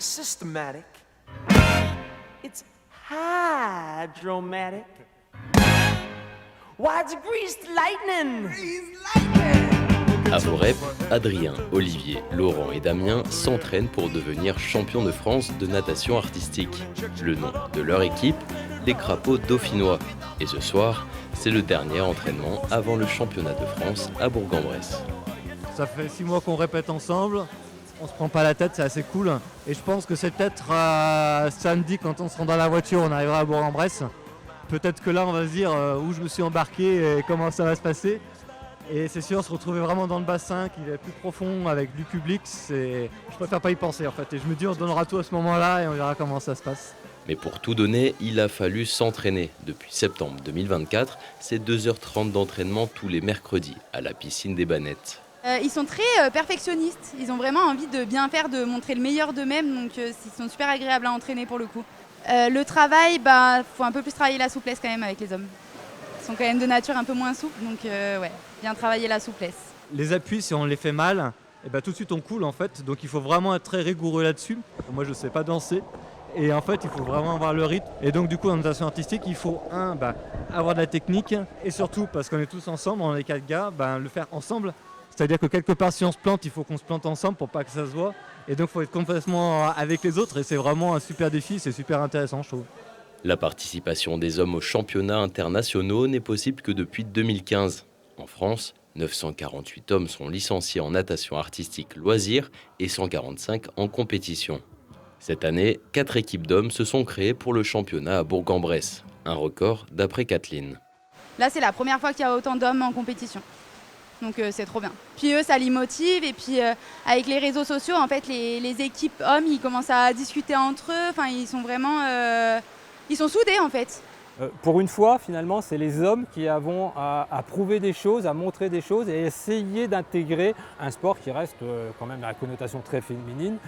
systematic. It's hydromatic. Why, it's greased lightning. À Vorep, Adrien, Olivier, Laurent et Damien s'entraînent pour devenir champions de France de natation artistique. Le nom de leur équipe, les Crapauds Dauphinois. Et ce soir, c'est le dernier entraînement avant le championnat de France à Bourg-en-Bresse. Ça fait 6 mois qu'on répète ensemble, on se prend pas la tête, c'est assez cool. Et je pense que c'est peut-être samedi quand on se rend dans la voiture, on arrivera à Bourg-en-Bresse. Peut-être que là on va se dire où je me suis embarqué et comment ça va se passer. Et c'est sûr, se retrouver vraiment dans le bassin, qu'il est plus profond avec du public, je préfère pas y penser en fait. Et je me dis on se donnera tout à ce moment-là et on verra comment ça se passe. Mais pour tout donner, il a fallu s'entraîner. Depuis septembre 2024, c'est 2h30 d'entraînement tous les mercredis à la piscine des Bannettes. Ils sont très perfectionnistes, ils ont vraiment envie de bien faire, de montrer le meilleur d'eux-mêmes, donc ils sont super agréables à entraîner pour le coup. Le travail, faut un peu plus travailler la souplesse quand même avec les hommes. Ils sont quand même de nature un peu moins souples, donc bien travailler la souplesse. Les appuis, si on les fait mal, tout de suite on coule en fait, donc il faut vraiment être très rigoureux là-dessus. Moi je sais pas danser. Et en fait, il faut vraiment avoir le rythme. Et donc, du coup, en natation artistique, il faut, avoir de la technique. Et surtout, parce qu'on est tous ensemble, on est 4 gars, le faire ensemble. C'est-à-dire que quelque part, si on se plante, il faut qu'on se plante ensemble pour pas que ça se voit. Et donc, il faut être complètement avec les autres. Et c'est vraiment un super défi, c'est super intéressant, je trouve. La participation des hommes aux championnats internationaux n'est possible que depuis 2015. En France, 948 hommes sont licenciés en natation artistique loisirs et 145 en compétition. Cette année, 4 équipes d'hommes se sont créées pour le championnat à Bourg-en-Bresse. Un record d'après Kathleen. Là, c'est la première fois qu'il y a autant d'hommes en compétition. Donc c'est trop bien. Puis eux, ça les motive. Et puis avec les réseaux sociaux, en fait, les équipes hommes, ils commencent à discuter entre eux. Enfin, ils sont vraiment... ils sont soudés, en fait. Pour une fois, finalement, c'est les hommes qui avons à prouver des choses, à montrer des choses et essayer d'intégrer un sport qui reste quand même à la connotation très féminine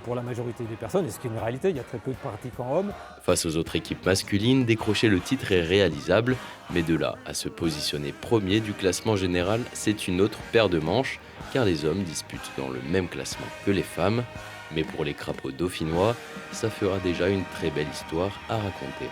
pour la majorité des personnes. Et ce qui est une réalité, il y a très peu de pratiquants hommes. Face aux autres équipes masculines, décrocher le titre est réalisable. Mais de là à se positionner premier du classement général, c'est une autre paire de manches, car les hommes disputent dans le même classement que les femmes. Mais pour les Crapauds dauphinois, ça fera déjà une très belle histoire à raconter.